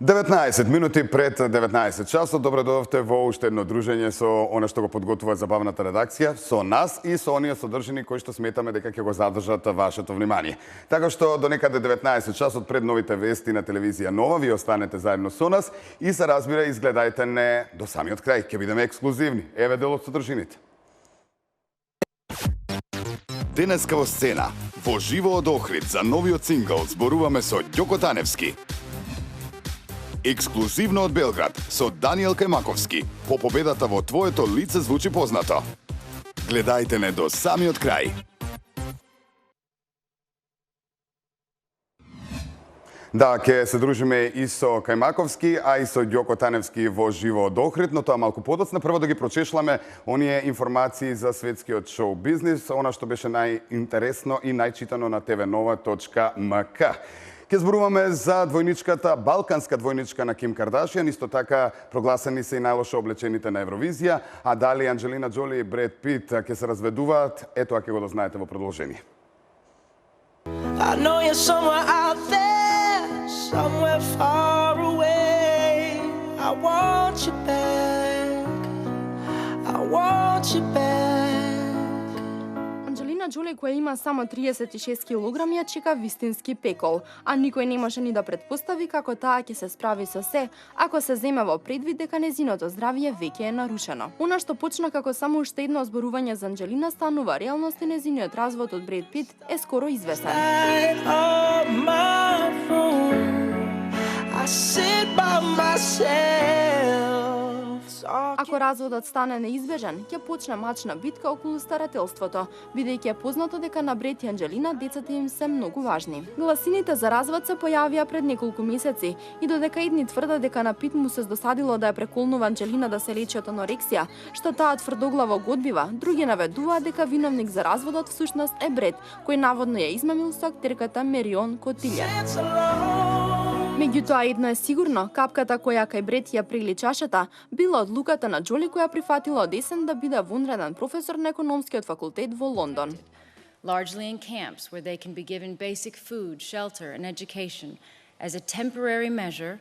19 минути пред 19 часот, добро дојдовте во уште едно дружење со она што го подготвува забавната редакција, со нас и со оние содржини кои што сметаме дека ќе го задржат вашето внимание. Така што до некаде 19 часот пред новите вести на телевизија Нова, ви останете заедно со нас и се разбира изгледајте не до самиот крај, ќе бидеме ексклузивни. Еве дел од содржините. Денеска во сцена, во живо од Охрид за новиот сингл зборуваме со Ѓоко Таневски. Ексклузивно од Белград со Даниел Кајмаковски. По победата во твоето лице звучи познато. Гледајте не до самиот крај. Да, ќе се дружиме и со Кајмаковски, а и со Ѓоко Таневски во живо од Охрид, но тоа малку подоцна. Прво да ги прочешламе оние информации за светскиот шоу бизнис, она што беше најинтересно и најчитано на tvnova.mk. Ке зборуваме за двојничката, балканска двојничка на Ким Кардашијан, исто така прогласени се и најлошо облечените на Евровизија, а дали Анџелина Џоли и Бред Пит ќе се разведуваат, ето ќе го дознаете во продолжение. I know you're somewhere out there, somewhere far away. I want you back, I want you back. Анџелина Џоли, која има само 36 килограми, ја чека вистински пекол, а никој не може ни да претпостави како таа ќе се справи со се, ако се земе во предвид дека незиното здравје веќе е нарушено. Она што почна како само уште едно зборување за Анџелина станува реалност и незиниот развод од Бред Пит е скоро известен. Ако разводот стане неизбежен, ќе почне мачна битка околу старателството, бидејќи е познато дека на Бред и Анџелина децата им се многу важни. Гласините за развод се појавија пред неколку месеци и додека едни тврдат дека на Пит му се досадило да ја преколнува Анџелина да се лечи од анорексија, што таа тврдоглаво го одбива, други наведуваат дека виновник за разводот всушност е Бред, кој наводно ја измамил со актерката Мерион Котилје. Меѓутоа едно е сигурно, капката која кај Бред ја прели чашата била одлуката на Џоли која прифатила од есен да биде вонреден професор на економскиот факултет во Лондон. Largely in camps where they can be given basic food, shelter and education as a temporary measure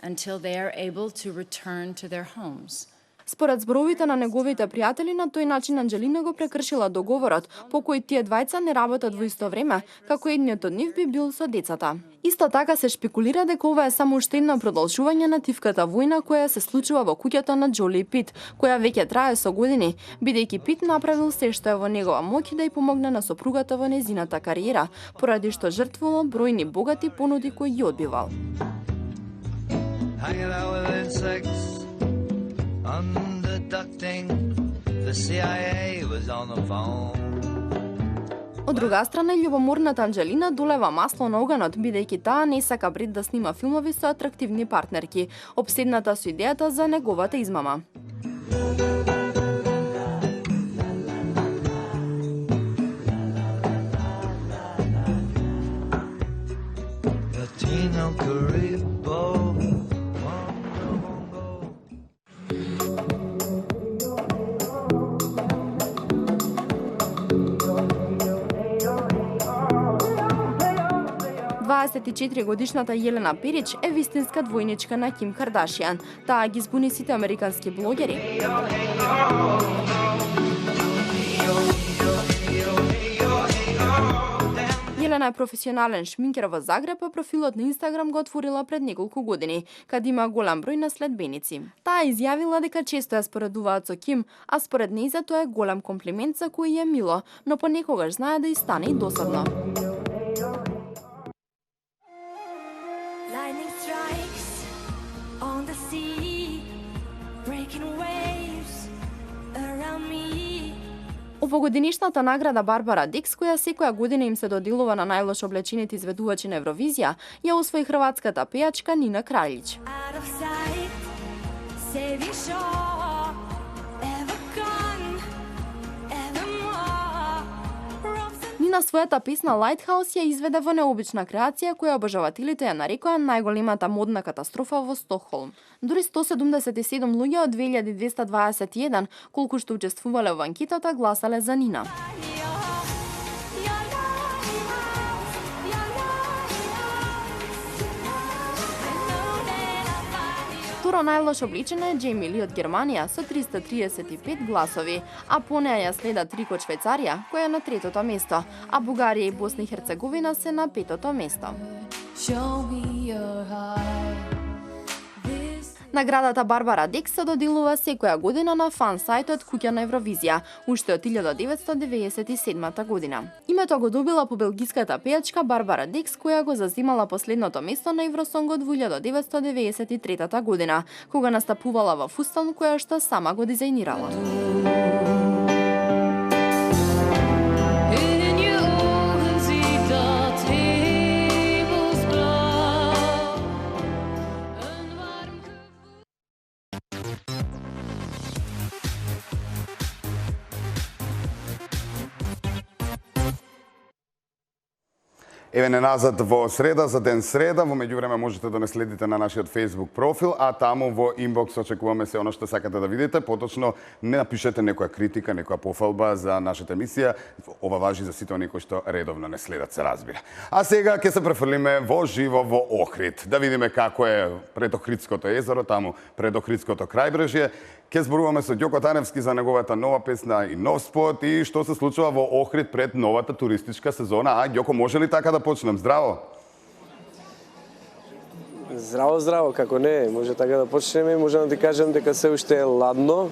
until they are able to return to their homes. Според зборовите на неговите пријатели, на тој начин Анџелина го прекршила договорот, по кој тие двајца не работат во исто време, како едниот од нив би бил со децата. Исто така се шпекулира дека ова е само уште едно продолжување на тивката војна која се случува во куќата на Џоли и Пит, која веќе трае со години, бидејќи Пит направил се што е во негова моќ да ја помогне на сопругата во незината кариера, поради што жртвувал бројни богати понуди кои ги одбивал. Од друга страна, љубоморната Анџелина долева масло на оганот, бидејќи таа не сака Бред да снима филмови со атрактивни партнерки, обседната со идејата за неговата измама. годишната Јелена Перич е вистинска двојничка на Ким Кардашијан. Таа ги збуни сите американски блогери. Јелена е професионален шминкер во Загреб, а профилот на Инстаграм го отворила пред неколку години, каде има голем број на следбеници. Таа изјавила дека често ја споредуваат со Ким, а според нејза тоа е голем комплимент за кој е мило, но понекогаш знае да и стане и досадно. Овогодинишната награда Барбара Дикс, која секоја година им се доделува на најлошо облечените изведувачи на Евровизија, ја освои хрватската пејачка Нина Краљич. Нина својата песна Lighthouse ја изведе во необична креација која обожавателите ја нарекоа најголемата модна катастрофа во Стокхолм. Дури 177 луѓе од 2221, колку што учествувале во анкетата, гласале за Нина. Второ најлош обличена е Џејми Ли од Германија со 335 гласови, а по неа ја следат Рико од Швајцарија, која е на третото место, а Бугарија и Босна и Херцеговина се на петото место. Show me your heart. Наградата Барбара Декс се доделува секоја година на фан сајтот Куќа на Евровизија, уште од 1997 година. Името го добила по белгиската пејачка Барбара Декс, која го заземала последното место на Евросонгот во 1993 година, кога настапувала во фустан која што сама го дизајнирала. Еве не назад во среда, за ден среда, во меѓувреме можете да не следите на нашиот Facebook профил, а таму во инбокс очекуваме се оно што сакате да видите, поточно не напишете некоја критика, некоја пофалба за нашата емисија, ова важи за сите оние кои што редовно не следат, се разбира. А сега ќе се префрлиме во живо во Охрид, да видиме како е пред Охридското езеро, таму пред Охридското крајбрежје. Ке зборуваме со Ѓоко Таневски за неговата нова песна и нов спот и што се случува во Охрид пред новата туристичка сезона. А, Ѓоко, може ли така да почнем? Здраво! Здраво, здраво, како не, може така да почнеме, можам да ти кажем дека се уште е ладно,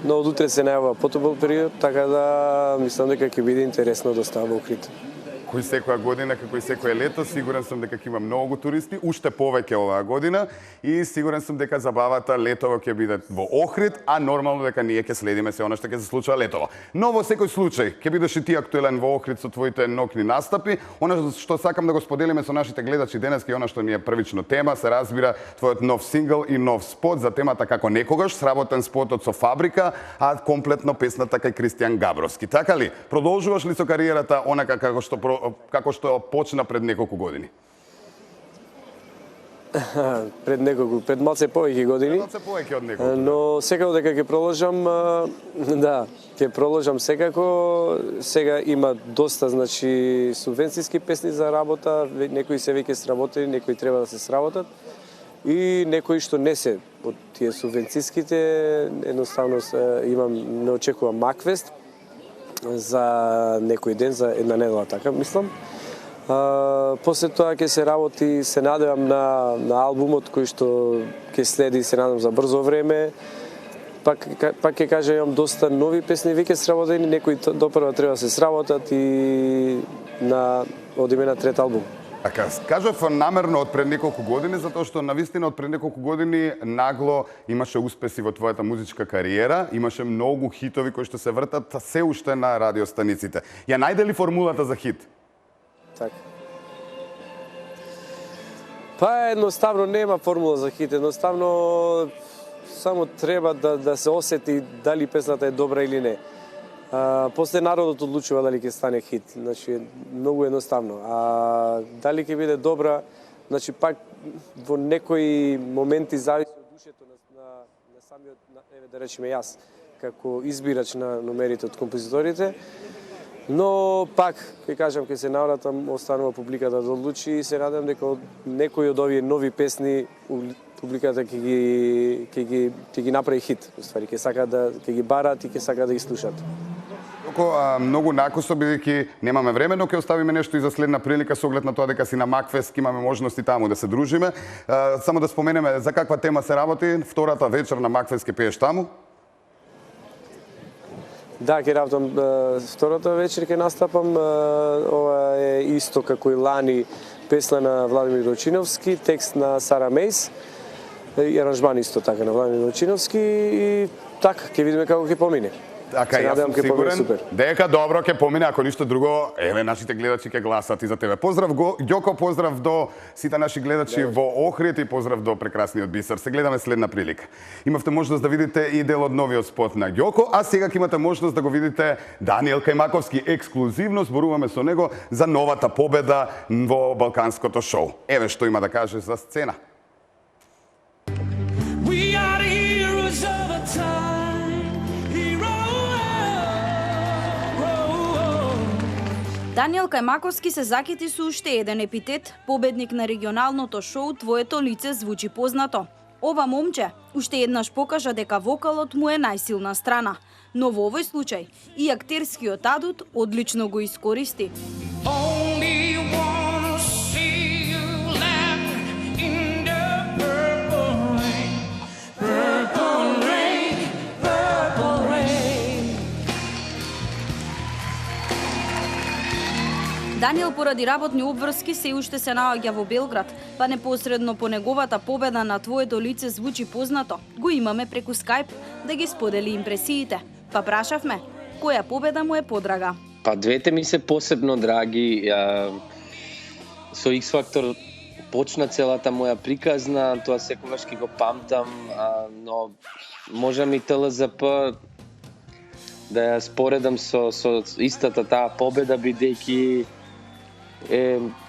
но од утре се најава потопол период, така да мислам дека ќе биде интересно доста во Охрид. Кој секоја година, како и секое лето, сигурен сум дека ќе има многу туристи, уште повеќе оваа година и сигурен сум дека забавата летово ќе биде во Охрид, а нормално дека ние ќе следиме се она што ќе се случува летово. Но во секој случај, ќе бидеш и ти актуелен во Охрид со твоите нокни настапи. Она што сакам да го споделиме со нашите гледачи денеска и она што ни е првично тема, се разбира твојот нов сингл и нов спот за темата како некогаш, сработен спотот со Фабрика, а комплетно песната кај Кристијан Габровски. Така ли? Продолжуваш ли со кариерата онака како што почна пред неколку години? Пред малце повеќе години. Малце повеќе од неколку. Но секако дека ќе продолжам, да, ќе продолжам секако. Сега има доста, значи, субвенцијски песни за работа, некои се веќе сработени, некои треба да се сработат. И некои што не се од тие субвенцијските, едноставно не очекувам Маквест за некој ден, за една недела, така мислам. После тоа ќе се работи, се надевам на албумот кој што ќе следи, се надевам за брзо време. Пак ќе кажам, имам доста нови песни веќе сработени, некои допрва треба да се сработат и одиме на трет албум. Така, кажав намерно од пред неколку години, затоа што навистина од пред неколку години нагло имаше успеси во твојата музичка кариера, имаше многу хитови кои што се вртат се уште на радиостаниците. Ја најде ли формулата за хит? Така. Па едноставно нема формула за хит, едноставно само треба да се осети дали песната е добра или не. После народот одлучува дали ќе стане хит, значи многу едноставно. А дали ќе биде добра, значи пак во некои моменти зависи од душето на самиот, еве да речеме јас, како избирач на номерите од композиторите. Но пак, ќе кажам, ќе се навратам, останува публиката да одлучи и се надам дека некои од овие нови песни публиката ќе ги направи хит. Уствари, ќе ги барат и ќе сака да ги слушат. Многу накусо, бидејќи немаме време, но ќе оставиме нешто и за следна прилика со оглед на тоа дека си на Макфест, имаме можности таму да се дружиме. Само да споменеме за каква тема се работи, втората вечер на Макфест ќе пееш таму? Да, ќе работам втората вечер, ќе настапам. Ова е исто како и лани песна на Владимир Дочиновски, текст на Сара Мейс и аранжман исто така на Владимир Дочиновски и така, ќе видиме како ќе помине. Така, јас сум сигурен дека добро ќе помине, ако ништо друго, еве нашите гледачи ќе гласат и за тебе. Поздрав Ѓоко, поздрав до сите наши гледачи во Охрид и поздрав до прекрасниот Бисер. Се гледаме следна прилика. Имавте можност да видите и дел од новиот спот на Ѓоко, а сега ќе имате можност да го видите Даниел Кајмаковски ексклузивно, зборуваме со него за новата победа во балканското шоу. Еве што има да каже за сцена. We are the heroes of our time. Даниел Кајмаковски се закити со уште еден епитет, победник на регионалното шоу Твоето лице звучи познато. Ова момче уште еднаш покажа дека вокалот му е најсилна страна, но во овој случај и актерскиот адут одлично го искористи. Only wanna see you laugh in the purple rain. Purple rain, purple rain. Даниел поради работни обврски се уште се наоѓа во Белград, па непосредно по неговата победа на твоето лице звучи познато. Го имаме преку Skype да ги сподели импресиите. Па прашавме, која победа му е подрага? Па двете ми се посебно драги. Со X Factor почна целата моја приказна, тоа секогаш ќе го памтам, но можам и ТЛЗП да ја споредам со истата таа победа, бидејќи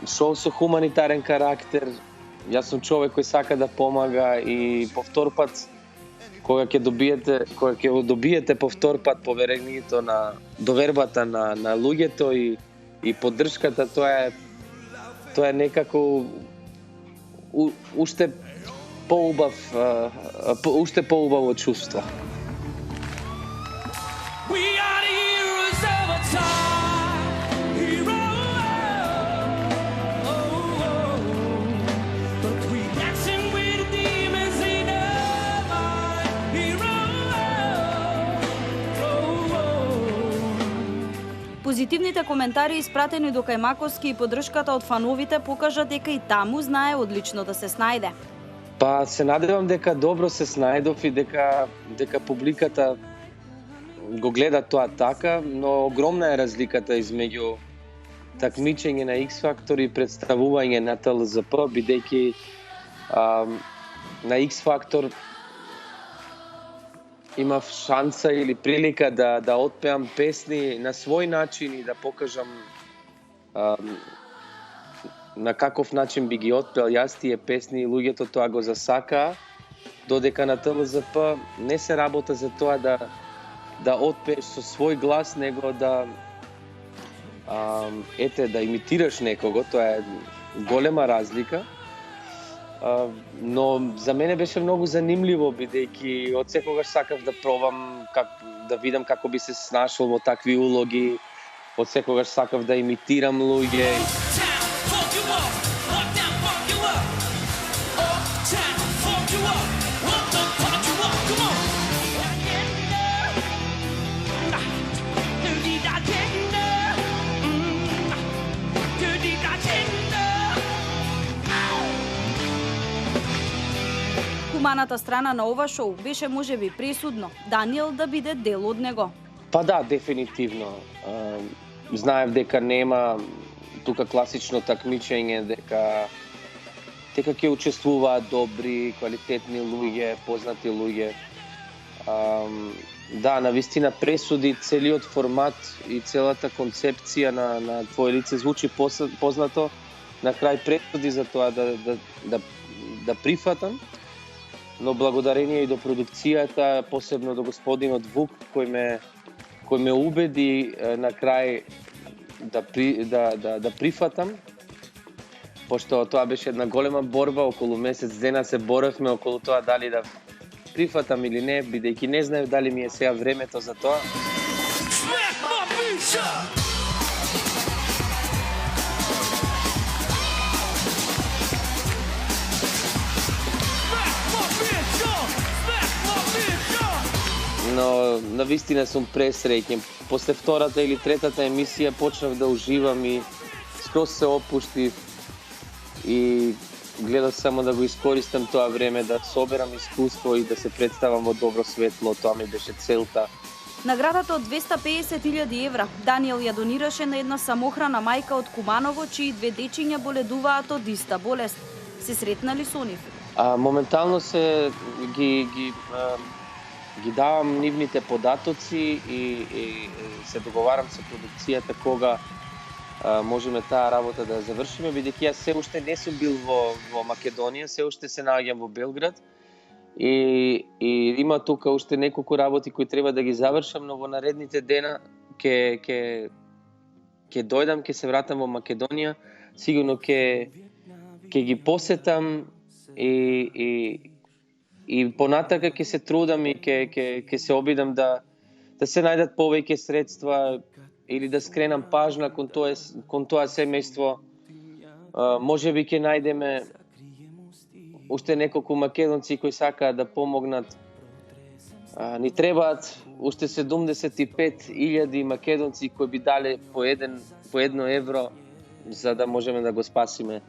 шоу со хуманитарен карактер. Јас сум човек кој сака да помага и повтор пат кога ќе добиете повтор пат поверението на довербата на луѓето и поддршката, тоа е некако уште поубаво чувство. We are the heroes of our time. But we dancing with the demons in our mind. Позитивните коментари испратени до Кајмаковски и поддршката од фановите покажа дека и таму знае одлично да се снајде. Па се надевам дека добро се снајдов и дека публиката го гледа тоа така, но огромна е разликата измеѓу такмичење на X Factor и представување на ТЛЗП, бидејќи на X Factor имав шанса или прилика да отпеам песни на свој начин и да покажам на каков начин би ги отпел јас тие песни и луѓето тоа го засакаа, додека на ТЛЗП не се работа за тоа да отпееш со свој глас, него да имитираш некого, тоа е голема разлика. Но за мене беше многу занимливо, бидејќи од секогаш сакав да пробам да видам како би се снашол во такви улоги, од секогаш сакав да имитирам луѓе. Хуманата страна на ова шоу беше можеби пресудно Даниел да биде дел од него. Па да, дефинитивно. Знаев дека нема тука класично такмичење, дека ќе учествуваат добри, квалитетни луѓе, познати луѓе. Да, навистина пресуди целиот формат и целата концепција на твое лице звучи познато. На крај пресуди за тоа да прифатам. Но благодарение и до продукцијата, посебно до господинот Вук, кој ме убеди на крај да прифатам, пошто тоа беше една голема борба, околу месец дена се боравме околу тоа дали да прифатам или не, бидејќи не знаев дали ми е сега времето за тоа. Но навистина сум пресреќен. После втората или третата емисија почнав да уживам и скроз се опуштив и гледав само да го искористам тоа време, да соберам искуство и да се представам во добро светло. Тоа ми беше целта. Наградата од 250.000 евра Даниел ја донираше на една самохрана мајка од Куманово, чии две дечиња боледуваат од иста болест. Се сретнали со нив? Моментално се ги давам нивните податоци и се договарам со продукцијата кога можеме таа работа да ја завршиме, бидејќи јас се уште не сум бил во Македонија, се уште се наоѓам во Белград и има тука уште неколку работи кои треба да ги завршам, но во наредните дена ќе дојдам, ќе се вратам во Македонија, сигурно ќе ги посетам и И понатака ќе се трудам и ќе се обидам да се најдат повеќе средства или да скренам пажна кон тоа семејство. Може би ќе најдеме уште неколку македонци кои сакаат да помогнат. Ни требаат уште 75.000 македонци кои би дале по 1 евро за да можеме да го спасиме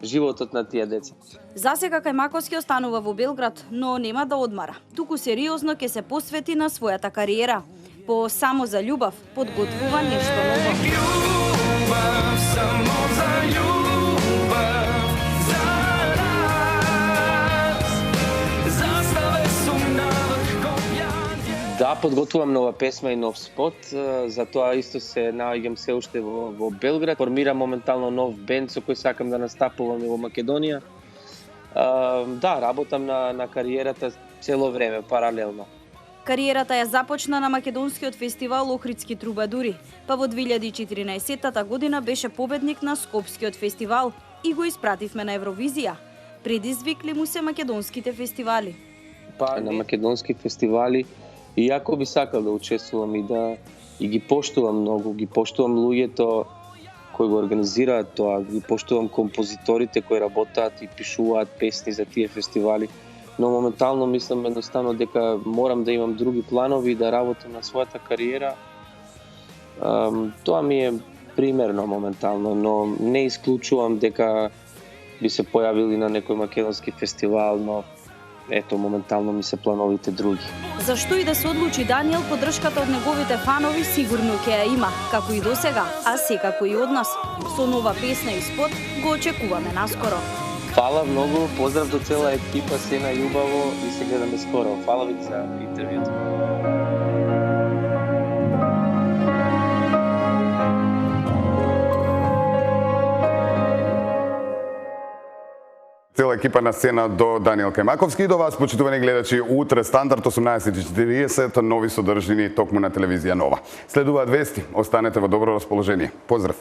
животот на тие деца. Засега Кајмаковски останува во Белград, но нема да одмара. Туку сериозно ќе се посвети на својата кариера. По Само за љубов подготвува нешто ново. Да, подготвувам нова песма и нов спот, за тоа исто се наоѓам се уште во Белград. Формирам моментално нов бенд со кој сакам да настапувам во Македонија. Да, работам на кариерата цело време, паралелно. Кариерата ја започна на македонскиот фестивал Охридски трубадури, па во 2014 година беше победник на Скопскиот фестивал и го испративме на Евровизија. Предизвикли му се македонските фестивали. Па на македонски фестивали и јако би сакал да учествувам и ги поштувам многу, ги поштувам луѓето кои го организираат тоа, ги поштувам композиторите кои работат и пишуваат песни за тие фестивали, но моментално мислам едноставно дека морам да имам други планови и да работам на својата кариера. Тоа ми е примерно моментално, но не исклучувам дека би се појавили на некој македонски фестивал, но ето, моментално ми се плановите други. Зашто и да се одлучи Даниел, поддршката од неговите фанови сигурно ќе ја има, како и досега, а секако и од нас. Со нова песна и спот го очекуваме наскоро. Фала многу, поздрав до цела екипа, се на љубаво и се гледаме скоро. Фала ви за интервјуто. Цела екипа на сцена до Даниел Кајмаковски и до вас, почитувани гледачи, утре стандард 18:40, нови содржини токму на телевизија Нова. Следуваат вести, останете во добро расположение. Поздрав!